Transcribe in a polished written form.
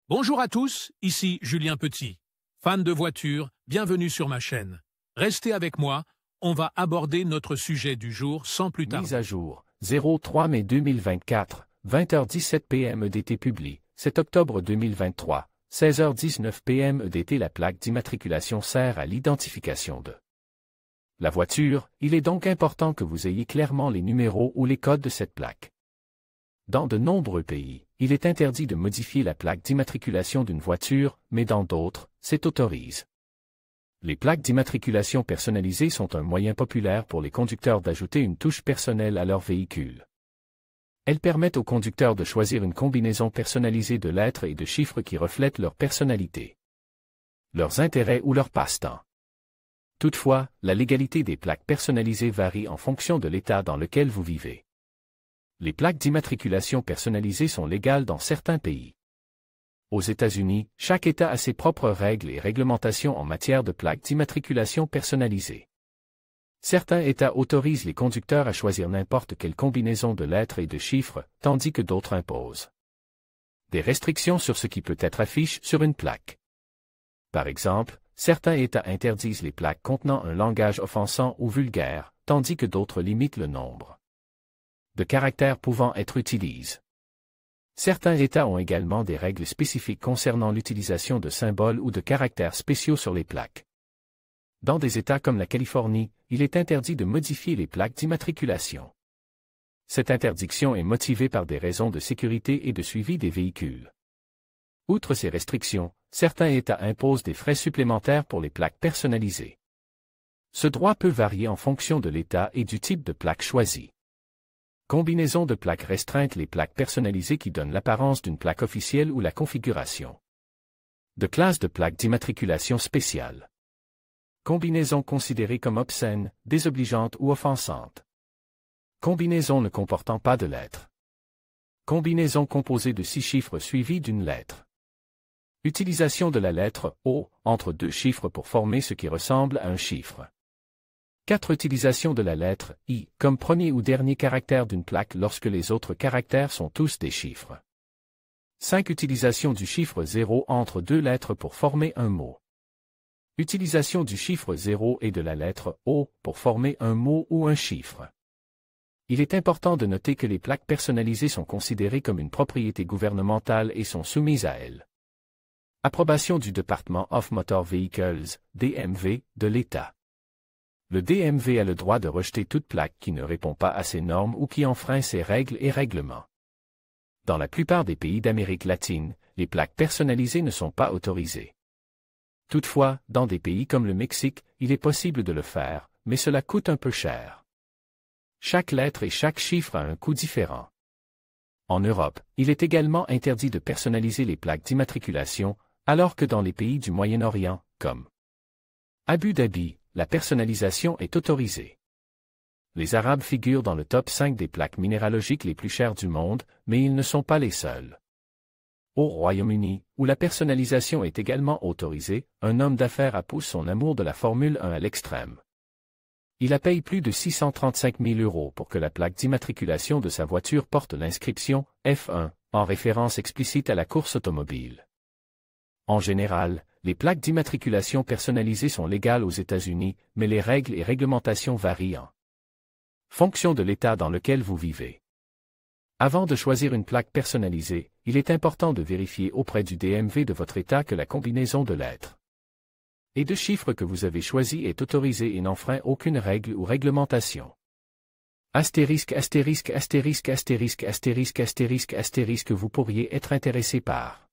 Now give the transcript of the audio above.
Bonjour à tous, ici Julien Petit. Fan de voitures, bienvenue sur ma chaîne. Restez avec moi, on va aborder notre sujet du jour sans plus tarder. Mise à jour, 03 mai 2024, 20h17 PM EDT publie, 7 octobre 2023, 16h19 PM EDT. La plaque d'immatriculation sert à l'identification de la voiture. Il est donc important que vous ayez clairement les numéros ou les codes de cette plaque. Dans de nombreux pays, il est interdit de modifier la plaque d'immatriculation d'une voiture, mais dans d'autres, c'est autorisé. Les plaques d'immatriculation personnalisées sont un moyen populaire pour les conducteurs d'ajouter une touche personnelle à leur véhicule. Elles permettent aux conducteurs de choisir une combinaison personnalisée de lettres et de chiffres qui reflètent leur personnalité, leurs intérêts ou leur passe-temps. Toutefois, la légalité des plaques personnalisées varie en fonction de l'État dans lequel vous vivez. Les plaques d'immatriculation personnalisées sont légales dans certains pays. Aux États-Unis, chaque État a ses propres règles et réglementations en matière de plaques d'immatriculation personnalisées. Certains États autorisent les conducteurs à choisir n'importe quelle combinaison de lettres et de chiffres, tandis que d'autres imposent des restrictions sur ce qui peut être affiché sur une plaque. Par exemple, certains États interdisent les plaques contenant un langage offensant ou vulgaire, tandis que d'autres limitent le nombre de caractères pouvant être utilisés. Certains États ont également des règles spécifiques concernant l'utilisation de symboles ou de caractères spéciaux sur les plaques. Dans des États comme la Californie, il est interdit de modifier les plaques d'immatriculation. Cette interdiction est motivée par des raisons de sécurité et de suivi des véhicules. Outre ces restrictions, certains États imposent des frais supplémentaires pour les plaques personnalisées. Ce droit peut varier en fonction de l'État et du type de plaque choisie. Combinaison de plaques restreintes. Les plaques personnalisées qui donnent l'apparence d'une plaque officielle ou la configuration de classe de plaque d'immatriculation spéciale. Combinaison considérée comme obscène, désobligeante ou offensante. Combinaison ne comportant pas de lettres. Combinaison composée de 6 chiffres suivis d'une lettre. Utilisation de la lettre O entre 2 chiffres pour former ce qui ressemble à un chiffre. 4. Utilisation de la lettre I comme premier ou dernier caractère d'une plaque lorsque les autres caractères sont tous des chiffres. 5. Utilisation du chiffre 0 entre 2 lettres pour former un mot. Utilisation du chiffre 0 et de la lettre O pour former un mot ou un chiffre. Il est important de noter que les plaques personnalisées sont considérées comme une propriété gouvernementale et sont soumises à elles. Approbation du Department of Motor Vehicles, DMV, de l'État. Le DMV a le droit de rejeter toute plaque qui ne répond pas à ces normes ou qui enfreint ces règles et règlements. Dans la plupart des pays d'Amérique latine, les plaques personnalisées ne sont pas autorisées. Toutefois, dans des pays comme le Mexique, il est possible de le faire, mais cela coûte un peu cher. Chaque lettre et chaque chiffre a un coût différent. En Europe, il est également interdit de personnaliser les plaques d'immatriculation, alors que dans les pays du Moyen-Orient, comme Abu Dhabi, la personnalisation est autorisée. Les Arabes figurent dans le top 5 des plaques minéralogiques les plus chères du monde, mais ils ne sont pas les seuls. Au Royaume-Uni, où la personnalisation est également autorisée, un homme d'affaires a poussé son amour de la Formule 1 à l'extrême. Il a payé plus de 635 000 € pour que la plaque d'immatriculation de sa voiture porte l'inscription F1, en référence explicite à la course automobile. En général, les plaques d'immatriculation personnalisées sont légales aux États-Unis, mais les règles et réglementations varient en fonction de l'État dans lequel vous vivez. Avant de choisir une plaque personnalisée, il est important de vérifier auprès du DMV de votre État que la combinaison de lettres et de chiffres que vous avez choisi est autorisée et n'enfreint aucune règle ou réglementation. Astérisque astérisque astérisque astérisque astérisque astérisque astérisque. Vous pourriez être intéressé par